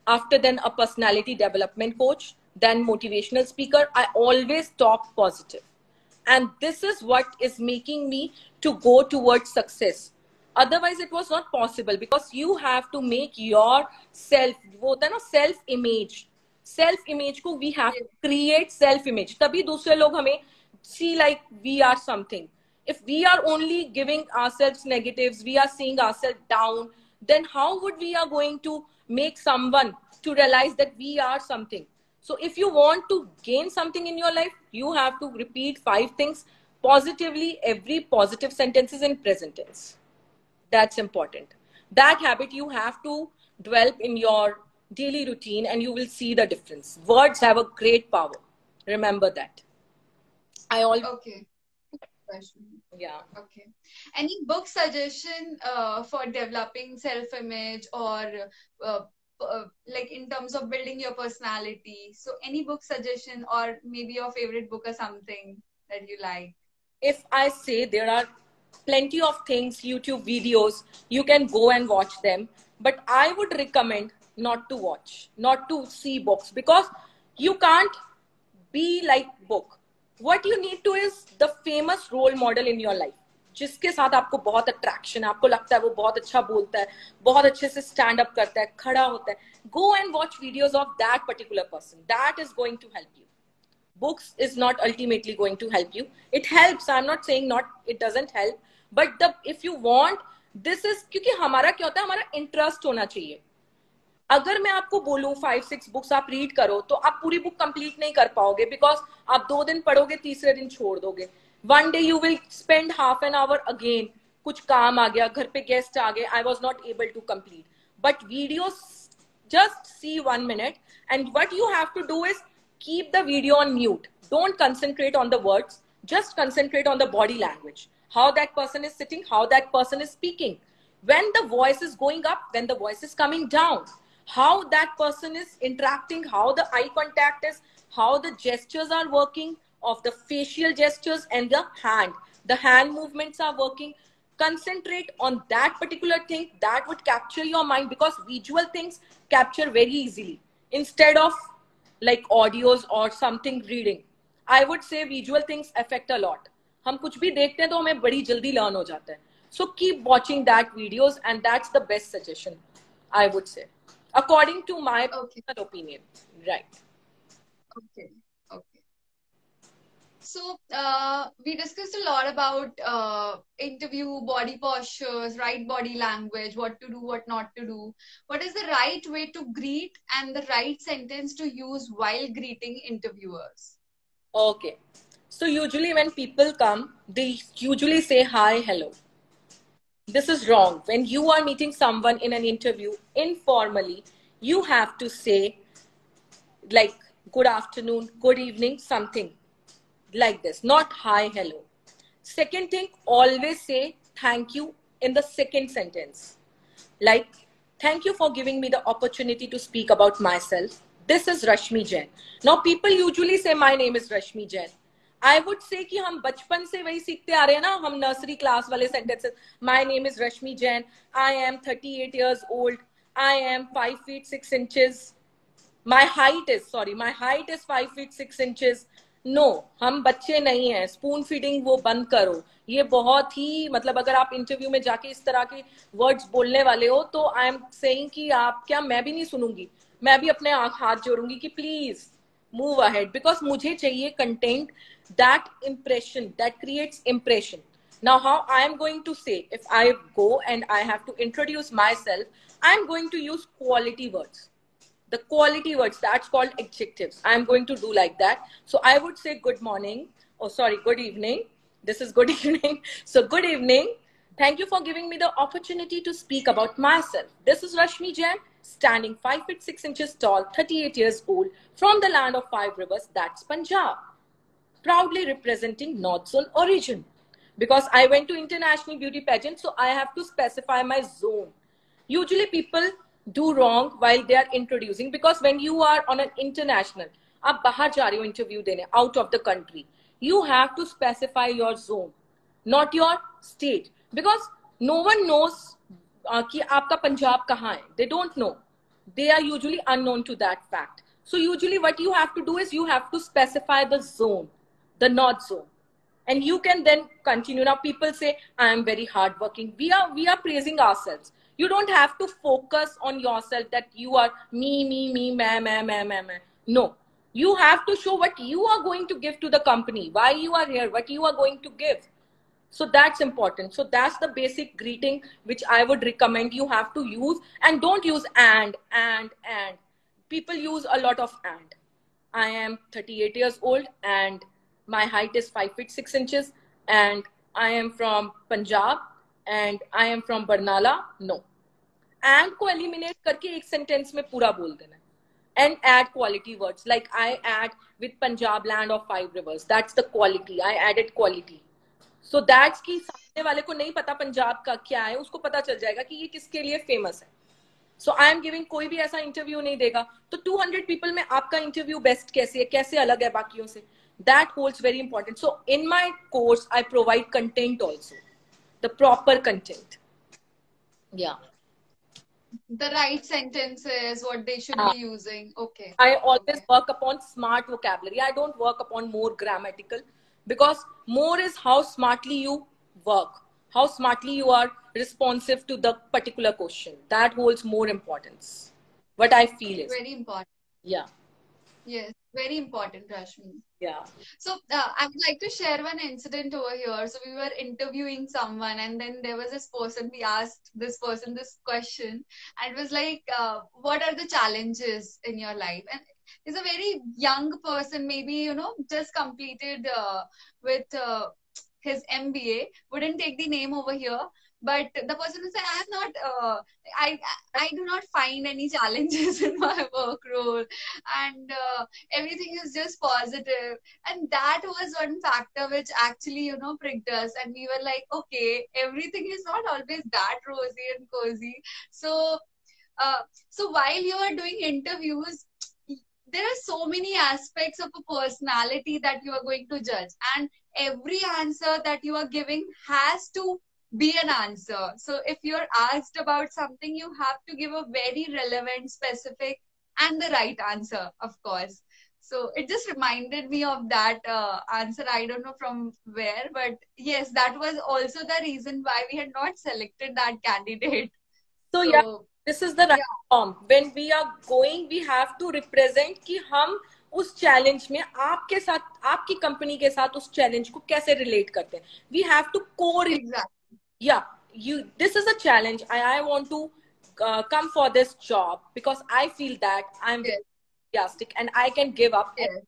after then a personality development coach, then motivational speaker. I always talk positive. And this is what is making me to go towards success. Otherwise it was not possible because you have to make yourself, self-image. Self-image को we have to create self-image. तभी दूसरे लोग हमें see like we are something. If we are only giving ourselves negatives, we are seeing ourselves down, then how would we are going to make someone to realize that we are something? So if you want to gain something in your life, you have to repeat 5 things positively. Every positive sentence is in present tense. That's important. That habit you have to develop in your daily routine, and you will see the difference. Words have a great power. Remember that. I always, Okay. Question. yeah. Okay. Any book suggestion for developing self-image or like in terms of building your personality? So any book suggestion or maybe your favorite book or something that you like? If I say there are plenty of things, YouTube videos, you can go and watch them. But I would recommend not to watch, not to see books, because you can't be like book. What you need to is the famous role model in your life, जिसके साथ आपको बहुत attraction है, आपको लगता है वो बहुत अच्छा बोलता है, बहुत अच्छे से स्टैंड अप करता है, खड़ा होता है. Go and watch videos of that particular person. That is going to help you. Books is not ultimately going to help you. It helps. I'm not saying not, it doesn't help. But if you want, this is, क्योंकि हमारा क्या होता है, हमारा interest होना चाहिए. अगर मैं आपको बोलूं 5-6 बुक्स आप रीड करो, तो आप पूरी बुक कंप्लीट नहीं कर पाओगे, बिकॉज आप 2 दिन पढ़ोगे, तीसरे दिन छोड़ दोगे. One day you will spend half an hour again, कुछ काम आ गया, घर पे गेस्ट आ गए, I was not able to complete. But videos, just see 1 minute, and what you have to do is keep the video on mute. Don't concentrate on the words, just concentrate on the body language, how that person is sitting, how that person is speaking, when the voice is going up, when the voice is coming down, how that person is interacting, how the eye contact is, how the gestures are working, of the facial gestures, and the hand movements are working. Concentrate on that particular thing. That would capture your mind, because visual things capture very easily instead of like audios or something reading. I would say visual things affect a lot. हम कुछ भी देखते हैं तो हमें बड़ी जल्दी learn हो जाता है. So keep watching that videos, and that's the best suggestion, I would say, according to my personal opinion. Right. Okay. Okay. So we discussed a lot about interview, body postures, right body language, what to do, what not to do. What is the right way to greet and the right sentence to use while greeting interviewers? Okay. So usually when people come, they usually say hi, hello. This is wrong. When you are meeting someone in an interview informally, you have to say like good afternoon, good evening, something like this, not hi, hello. Second thing, always say thank you in the second sentence. Like, thank you for giving me the opportunity to speak about myself. This is Rashmi Jain. Now, people usually say my name is Rashmi Jain. I would say कि हम बचपन से वही सीखते आ रहे हैं ना, हम नर्सरी क्लास वाले sentences. My name is Rashmi Jain. I am 38 years old. I am 5 feet 6 inches. My height is 5 feet 6 inches. No, हम बच्चे नहीं हैं. स्पून फीडिंग वो बंद करो. ये बहुत ही, मतलब अगर आप इंटरव्यू में जाके इस तरह के वर्ड्स बोलने वाले हो, तो आई एम सेइंग कि आप क्या, मैं भी नहीं सुनूंगी, मैं भी अपने हाथ जोड़ूंगी कि प्लीज मूव अहेड, बिकॉज मुझे चाहिए content that impression, that creates impression. Now, how I am going to say, if I go and I have to introduce myself, I am going to use quality words. The quality words, that's called adjectives. I'm going to do like that. So I would say good morning. Oh, sorry, good evening. This is good evening. So good evening. Thank you for giving me the opportunity to speak about myself. This is Rashmi Jain, standing 5 feet 6 inches tall, 38 years old, from the land of 5 rivers, that's Punjab. Proudly representing North Zone origin. Because I went to international beauty pageant, so I have to specify my zone. Usually people do wrong while they are introducing, because when you are on an international, आप बाहर जा रहे हो interview देने, out of the country, you have to specify your zone, not your state, because no one knows कि आपका पंजाब कहाँ है. They don't know. They are usually unknown to that fact. So usually what you have to do is you have to specify the zone, the North Zone. And you can then continue. Now people say, I am very hardworking. We are praising ourselves. You don't have to focus on yourself that you are me, ma. No. You have to show what you are going to give to the company, why you are here, what you are going to give. So that's important. So that's the basic greeting which I would recommend you have to use. And don't use and. People use a lot of and. I am 38 years old and my height is 5 feet 6 inches and I am from Punjab and I am from Barnala. No. And को eliminate करके एक sentence में पूरा बोल देना. And add quality words. Like I add with Punjab land of 5 rivers. That's the quality. I added quality. So that's कि सामने वाले को नहीं पता पंजाब का क्या है, उसको पता चल जाएगा कि ये किसके लिए फेमस है. So I am giving, कोई भी ऐसा इंटरव्यू नहीं देगा तो 200 people में आपका इंटरव्यू बेस्ट कैसे है, कैसे अलग है बाकियों से. That holds very important. So in my course I provide content also, the proper content. Yeah. The right sentences, what they should be using. Okay. I always work upon smart vocabulary. I don't work upon more grammatical, because more is how smartly you work, how smartly you are responsive to the particular question. That holds more importance. What I feel is very important. Yeah. Yes, very important, Rashmi. Yeah. So I would like to share one incident over here. So we were interviewing someone, and then there was this person. We asked this person this question, and it was like, "What are the challenges in your life?" And he's a very young person, maybe just completed with his MBA. Wouldn't take the name over here. But the person would say, I have not, I do not find any challenges in my work role, and everything is just positive. And that was one factor which actually, pricked us. And we were like, okay, everything is not always that rosy and cozy. So, so while you are doing interviews, there are so many aspects of a personality that you are going to judge, and every answer that you are giving has to be an answer. So if you're asked about something, you have to give a very relevant, specific, and the right answer, of course. So it just reminded me of that answer. I don't know from where, but yes, that was also the reason why we had not selected that candidate. So yeah, this is the right form. When we are going, we have to represent कि हम उस challenge में आपके साथ, आपकी company के साथ उस challenge को कैसे relate करते हैं. We have to co-relate. Exactly. Yeah, this is a challenge. I want to come for this job because I feel that I'm very enthusiastic and I can give up and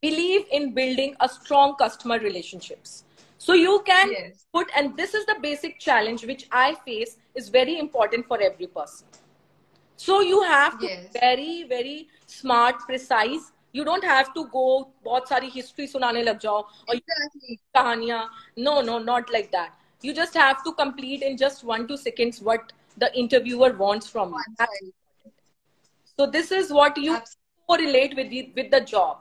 believe in building a strong customer relationships. So you can put, and this is the basic challenge which I face is very important for every person. So you have to be very, very smart, precise. You don't have to go बहुत सारी history सुनाने लग जाओ और कहानियाँ. No, not like that. You just have to complete in just 1-2 seconds what the interviewer wants from you. So this is what you correlate with the job,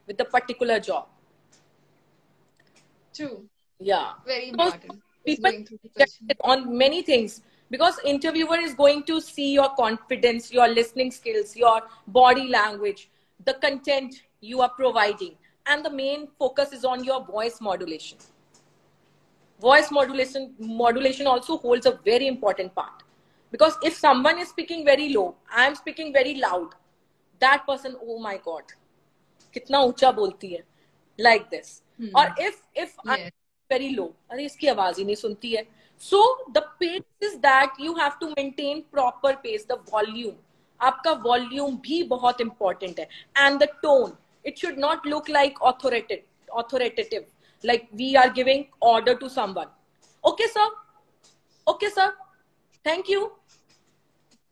with the particular job. True. Yeah. Very important. People on many things, because interviewer is going to see your confidence, your listening skills, your body language, the content you are providing, and the main focus is on your voice modulation. Voice modulation also holds a very important part, because if someone is speaking very low, I am speaking very loud, that person, oh my god, kitna ऊंचा बोलती है, like this. Or if I'm very low, अरे इसकी आवाज ही नहीं सुनती है. So the pace is that you have to maintain proper pace, the volume. आपका volume भी बहुत important है, and the tone. It should not look like authoritative. Like we are giving order to someone. Okay, sir. Okay, sir. Thank you.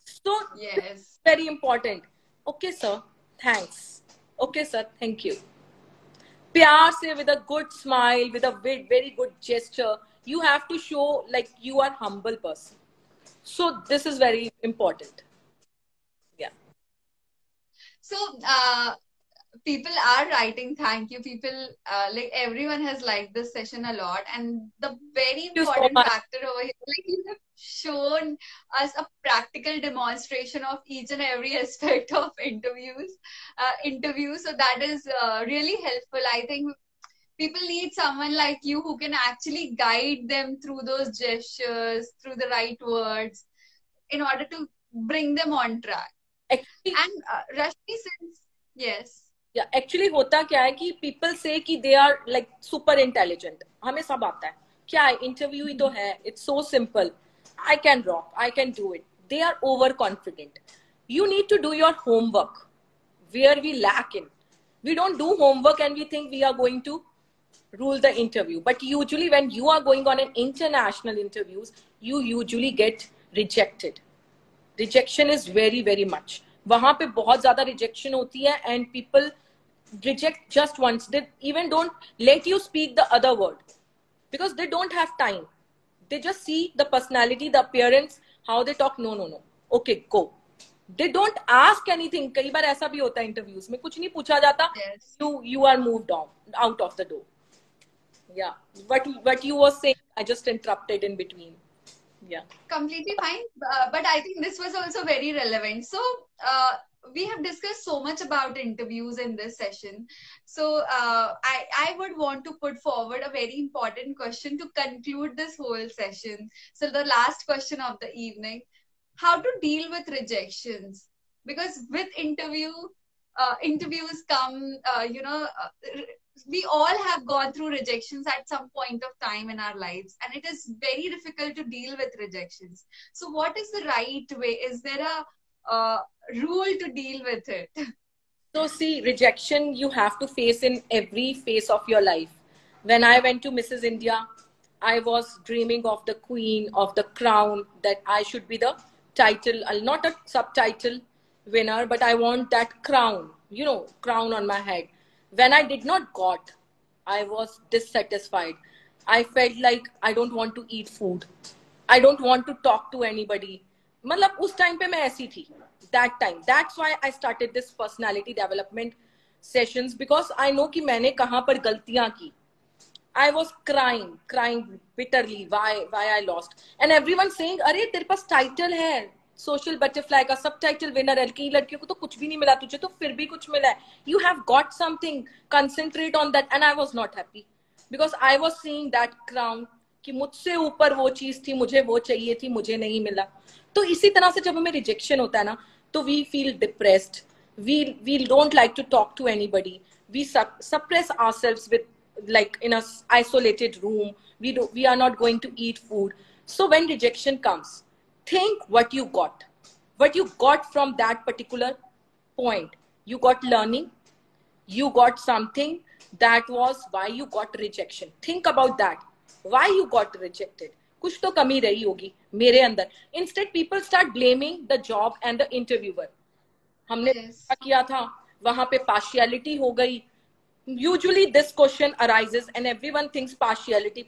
So very important. Okay, sir. Thanks. Okay, sir. Thank you. प्यार से, with a good smile, with a very good gesture, you have to show like you are humble person. So this is very important. Yeah. So people are writing thank you. People like everyone has liked this session a lot, and the very important factor over here, like you have shown us a practical demonstration of each and every aspect of interviews. So that is really helpful. I think people need someone like you who can actually guide them through those gestures, through the right words, in order to bring them on track. Actually, and Rashmi, since actually होता क्या है कि people say कि they are like super intelligent, हमें सब आता है क्या है, इंटरव्यू ही तो है, it's so simple, I can rock, I can do it. They are overconfident. You need to do your homework where we lack in. We don't do homework and we think we are going to rule the interview. But usually when you are going on an international interviews, you usually get rejected. Rejection is very very much. वहां पे बहुत ज्यादा rejection होती है and people reject just once. They even don't let you speak the other word because they don't have time. They just see the personality, the appearance, how they talk. No, no, no. Okay, go. They don't ask anything. कई बार ऐसा भी होता है interviews में, कुछ नहीं पूछा जाता. Yes. You are moved on out of the door. Yeah. What you were saying, I just interrupted in between. Yeah. Completely fine. But I think this was also very relevant. So, we have discussed so much about interviews in this session. So, I would want to put forward a very important question to conclude this whole session. So, the last question of the evening: how to deal with rejections? Because with interviews come, we all have gone through rejections at some point of time in our lives, and it is very difficult to deal with rejections. So what is the right way? Is there a rule to deal with it? So see, rejection you have to face in every phase of your life. When I went to Mrs. India, I was dreaming of the queen, of the crown, that I should be the title, not a subtitle winner, but I want that crown, crown on my head. When I did not got, I was dissatisfied. I felt like I don't want to eat food. I don't want to talk to anybody. मतलब उस time पे मैं ऐसी थी. That time. That's why I started this personality development sessions, because I know कि मैंने कहाँ पर गलतियाँ की. I was crying bitterly why I lost. And everyone saying, अरे तेरे पास टाइटल है, सोशल बटरफ्लाई का सब टाइटल विनर है, कई लड़कियों को तो कुछ भी नहीं मिला, तुझे तो फिर भी कुछ मिला है. You have got something, concentrate on that. And I was not happy because I was seeing that crown कि मुझसे ऊपर वो चीज थी, मुझे वो चाहिए थी, मुझे नहीं मिला. तो इसी तरह से जब हमें रिजेक्शन होता है ना, तो we feel depressed, we don't like to talk to anybody, we suppress ourselves with like in a isolated room, we are not going to eat food. So when rejection comes, think what you got from that particular point. You got learning, you got something, that was why you got rejection. Think about that, why you got rejected. कुछ तो कमी रही होगी मेरे अंदर. Instead people start blaming the job and the interviewer. हमने क्या किया था, वहां पे partiality हो गई. Usually this question arises and everyone thinks partiality,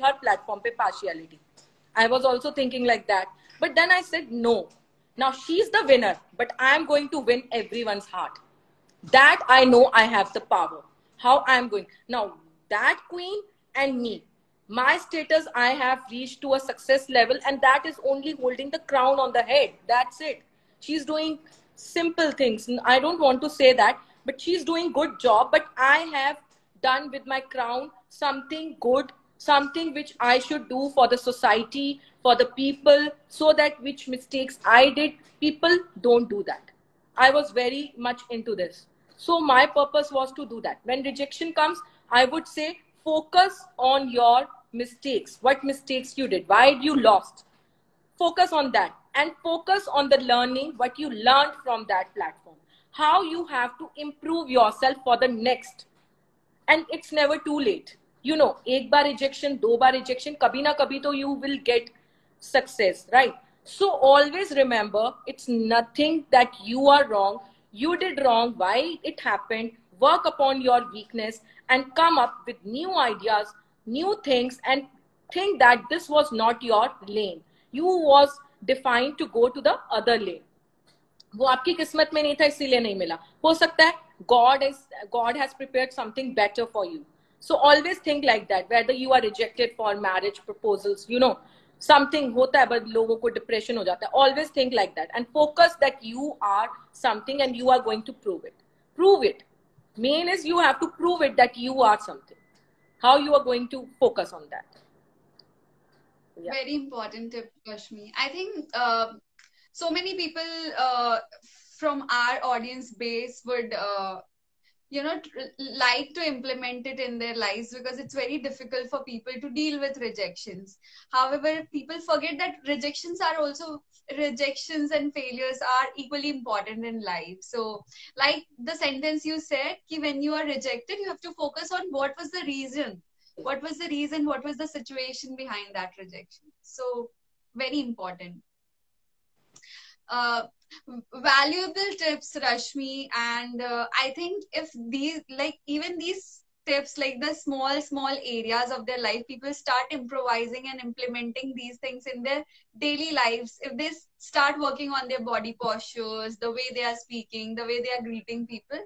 her platform पे partiality. I was also thinking like that, but then I said no. Now she's the winner, but I am going to win everyone's heart. That I know I have the power. How I am going now, that queen and me, my status, I have reached to a success level, and that is only holding the crown on the head. That's it. She's doing simple things. I don't want to say that, but she's doing good job. But I have done with my crown something good, something which I should do for the society, for the people, so that which mistakes I did, people don't do that. I was very much into this. So my purpose was to do that. When rejection comes, I would say focus on your mistakes. What mistakes you did? Why you lost? Focus on that and focus on the learning, what you learned from that platform. How you have to improve yourself for the next. And it's never too late. एक बार rejection, दो बार rejection, कभी ना कभी तो you will get success, right? So always remember, it's nothing that you are wrong. You did wrong, why it happened. Work upon your weakness and come up with new ideas, new things, and think that this was not your lane. You was defined to go to the other lane. वो आपकी किस्मत में नहीं था, इसीलिए नहीं मिला. हो सकता है God has prepared something better for you. So always think like that. Whether you are rejected for marriage proposals, something होता है, but लोगों को depression हो जाता है. Always think like that and focus that you are something and you are going to prove it. Prove it. Main is you have to prove it that you are something. How you are going to focus on that. Yeah. Very important tip, Rashmi. I think so many people from our audience base would like to implement it in their lives, because it's very difficult for people to deal with rejections. However, people forget that rejections and failures are equally important in life. So, like the sentence you said, ki when you are rejected, you have to focus on what was the reason. What was the reason? What was the situation behind that rejection? So, very important. uh, Valuable tips, Rashmi. And I think if these, like, even these tips, like the small areas of their life, people start improvising and implementing these things in their daily lives. If they start working on their body postures, the way they are speaking, the way they are greeting people,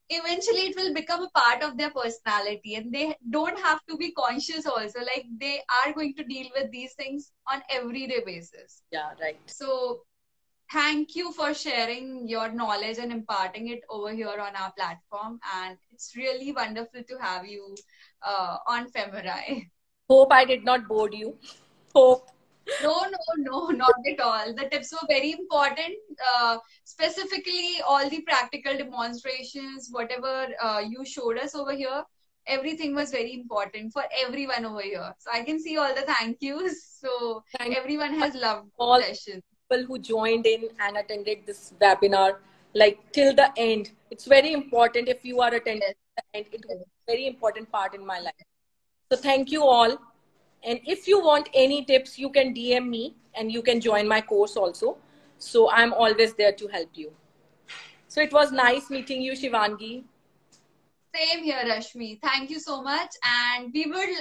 eventually it will become a part of their personality, and they don't have to be conscious also. Like, they are going to deal with these things on everyday basis. Yeah, right. So thank you for sharing your knowledge and imparting it over here on our platform. And it's really wonderful to have you on Femurai. Hope I did not bore you. Hope. No, not at all. The tips were very important. Specifically, all the practical demonstrations, whatever you showed us over here, everything was very important for everyone over here. So I can see all the thank yous. So Thank everyone has loved all the session. people who joined in and attended this webinar, like till the end. It's very important if you are attending Yes. the end. It was a very important part in my life. So thank you all. And if you want any tips, you can DM me and you can join my course also. So I'm always there to help you. So it was nice meeting you, Shivangi. Same here, Rashmi. Thank you so much. And we will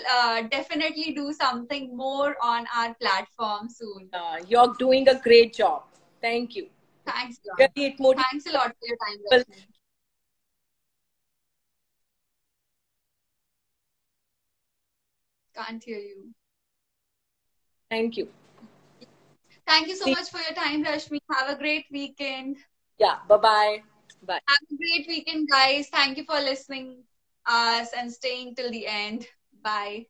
definitely do something more on our platform soon. You're doing a great job. Thank you. Thanks a lot. Really, it motivates Thanks a lot for your time, people. Rashmi. Can't hear you. Thank you. Thank you so much for your time, Rashmi. Have a great weekend. Yeah. Bye-bye. Bye. Have a great weekend, guys. Thank you for listening us and staying till the end. Bye.